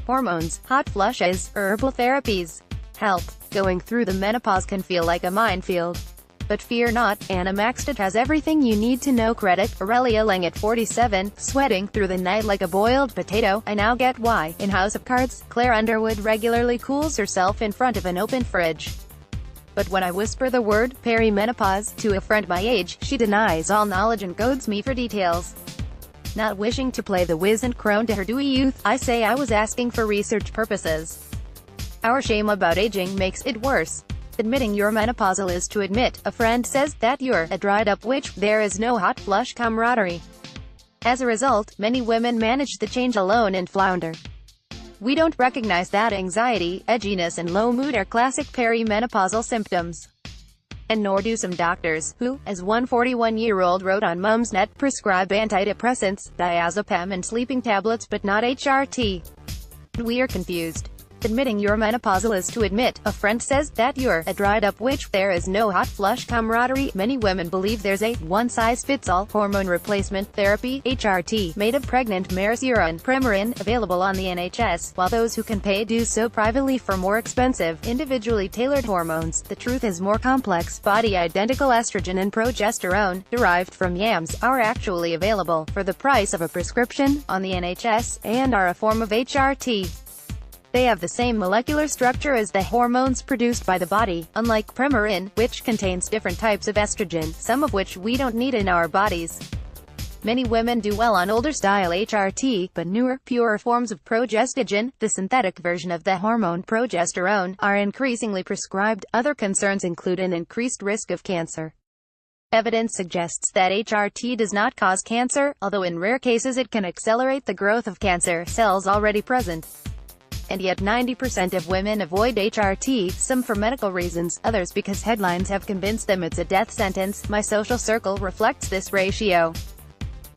hormones, hot flushes, herbal therapies. Help. Going through the menopause can feel like a minefield. But fear not, Anna Maxted has everything you need to know. Credit, Aurelia Lang at 47, sweating through the night like a boiled potato. I now get why. In House of Cards, Claire Underwood regularly cools herself in front of an open fridge. But when I whisper the word perimenopause to a friend my age, she denies all knowledge and goads me for details. Not wishing to play the whiz and crone to her dewy youth, I say I was asking for research purposes. Our shame about aging makes it worse. Admitting you're menopausal is to admit, a friend says, that you're a dried-up witch. There is no hot flush camaraderie. As a result, many women manage the change alone and flounder. We don't recognize that anxiety, edginess and low mood are classic perimenopausal symptoms. And nor do some doctors, who, as one 41-year-old wrote on Mumsnet, prescribe antidepressants, diazepam and sleeping tablets but not HRT. We are confused. Admitting you're menopausal is to admit, a friend says, that you're a dried-up witch. There is no hot flush camaraderie. Many women believe there's a one-size-fits-all hormone replacement therapy, HRT, made of pregnant mare's urine, Premarin, available on the NHS, while those who can pay do so privately for more expensive, individually tailored hormones. The truth is more complex. Body-identical estrogen and progesterone, derived from yams, are actually available, for the price of a prescription, on the NHS, and are a form of HRT. They have the same molecular structure as the hormones produced by the body, unlike Premarin, which contains different types of estrogen, some of which we don't need in our bodies. Many women do well on older-style HRT, but newer, purer forms of progestogen, the synthetic version of the hormone progesterone, are increasingly prescribed. Other concerns include an increased risk of cancer. Evidence suggests that HRT does not cause cancer, although in rare cases it can accelerate the growth of cancer cells already present. And yet 90% of women avoid HRT, some for medical reasons, others because headlines have convinced them it's a death sentence. My social circle reflects this ratio.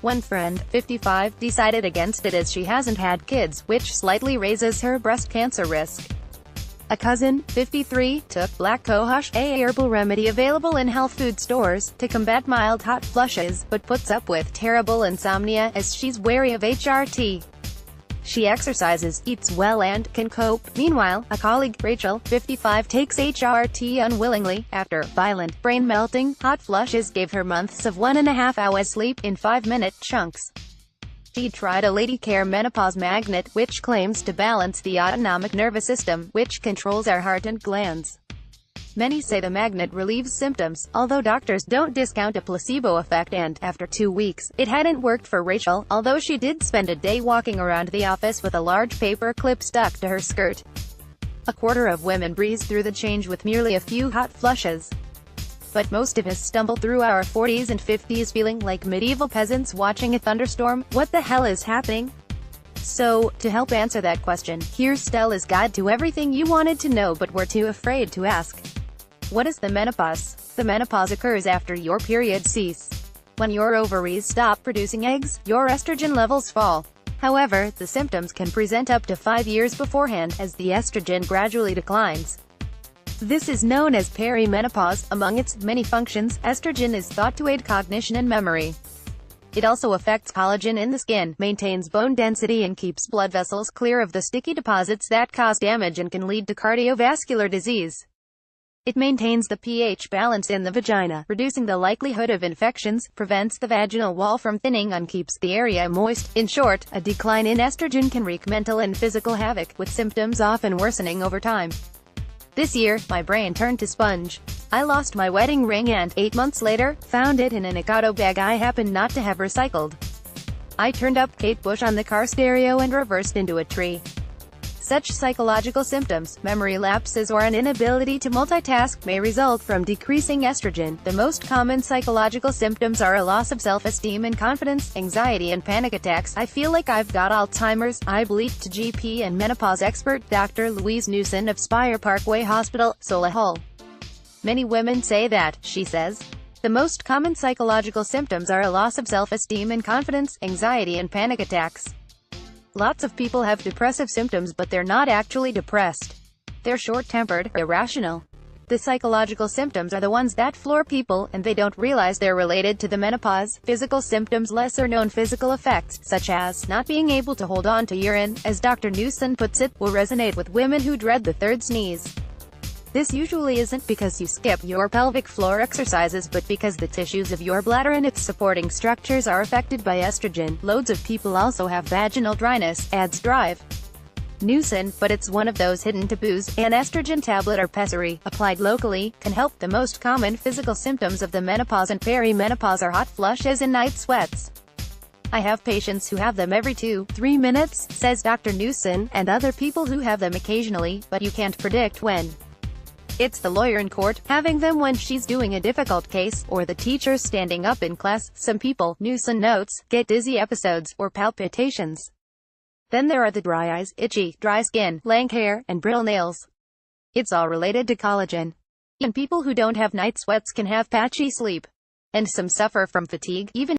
One friend, 55, decided against it as she hasn't had kids, which slightly raises her breast cancer risk. A cousin, 53, took black cohosh, a herbal remedy available in health food stores, to combat mild hot flushes, but puts up with terrible insomnia, as she's wary of HRT. She exercises, eats well and can cope. Meanwhile, a colleague, Rachel, 55, takes HRT unwillingly, after violent, brain-melting, hot flushes gave her months of 1.5 hours sleep, in 5-minute chunks. She tried a Lady Care menopause magnet, which claims to balance the autonomic nervous system, which controls our heart and glands. Many say the magnet relieves symptoms, although doctors don't discount a placebo effect, and, after 2 weeks, it hadn't worked for Rachel, although she did spend a day walking around the office with a large paper clip stuck to her skirt. A quarter of women breeze through the change with merely a few hot flushes. But most of us stumble through our 40s and 50s feeling like medieval peasants watching a thunderstorm. What the hell is happening? So, to help answer that question, here's Stella's guide to everything you wanted to know but were too afraid to ask. What is the menopause? The menopause occurs after your periods cease. When your ovaries stop producing eggs, your estrogen levels fall. However, the symptoms can present up to 5 years beforehand, as the estrogen gradually declines. This is known as perimenopause. Among its many functions, estrogen is thought to aid cognition and memory. It also affects collagen in the skin, maintains bone density and keeps blood vessels clear of the sticky deposits that cause damage and can lead to cardiovascular disease. It maintains the pH balance in the vagina, reducing the likelihood of infections, prevents the vaginal wall from thinning and keeps the area moist. In short, a decline in estrogen can wreak mental and physical havoc, with symptoms often worsening over time. This year, my brain turned to sponge. I lost my wedding ring and, 8 months later, found it in an Ocado bag I happened not to have recycled. I turned up Kate Bush on the car stereo and reversed into a tree. Such psychological symptoms, memory lapses or an inability to multitask, may result from decreasing estrogen. The most common psychological symptoms are a loss of self-esteem and confidence, anxiety and panic attacks. I feel like I've got Alzheimer's, I bleeped to GP and menopause expert, Dr. Louise Newson of Spire Parkway Hospital, Solihull. Many women say that, she says. The most common psychological symptoms are a loss of self-esteem and confidence, anxiety and panic attacks. Lots of people have depressive symptoms but they're not actually depressed. They're short-tempered, irrational. The psychological symptoms are the ones that floor people, and they don't realize they're related to the menopause. Physical symptoms. Lesser-known physical effects, such as not being able to hold on to urine, as Dr. Newson puts it, will resonate with women who dread the third sneeze. This usually isn't because you skip your pelvic floor exercises, but because the tissues of your bladder and its supporting structures are affected by estrogen. Loads of people also have vaginal dryness, adds Drive Newson, but it's one of those hidden taboos. An estrogen tablet or pessary, applied locally, can help. The most common physical symptoms of the menopause and perimenopause are hot flushes and night sweats. I have patients who have them every 2-3 minutes, says Dr. Newson, and other people who have them occasionally, but you can't predict when. It's the lawyer in court, having them when she's doing a difficult case, or the teacher standing up in class. Some people, Newson notes, get dizzy episodes, or palpitations. Then there are the dry eyes, itchy, dry skin, lank hair, and brittle nails. It's all related to collagen. And people who don't have night sweats can have patchy sleep. And some suffer from fatigue, even